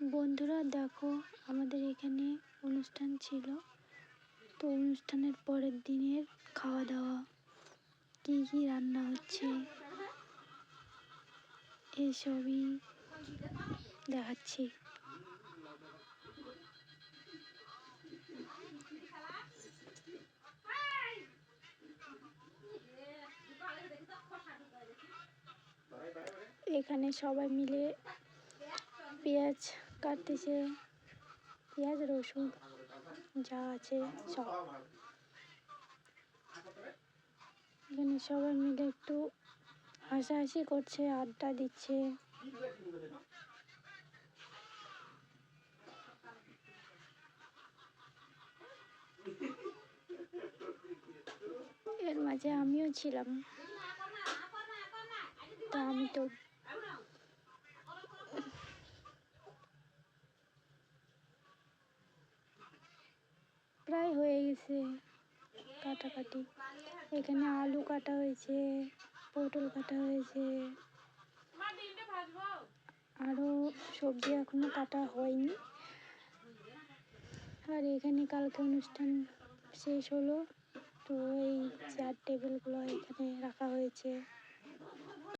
বন্ধুরা দেখো, আমাদের এখানে অনুষ্ঠান ছিল। তো অনুষ্ঠানের পরের দিনের খাওয়া দাওয়া, কি কি রান্না হচ্ছে এসবই দেখাচ্ছি। এখানে সবাই মিলে পেঁয়াজ কাটতেছে, পেঁয়াজ রসুন যা আছে সব। এখানে সবাই মিলে একটু হাসাহাসি করছে, আড্ডা দিচ্ছে। এর মাঝে আমিও ছিলাম। তো আমি তো প্রায় হয়ে গেছে কাটাকাটি। এখানে আলু কাটা হয়েছে, পটল কাটা হয়েছে, আরও সবজি এখনো কাটা হয়নি। আর এখানে কালকে অনুষ্ঠান শেষ হলো, তো এই চেয়ার টেবিলগুলো এখানে রাখা হয়েছে।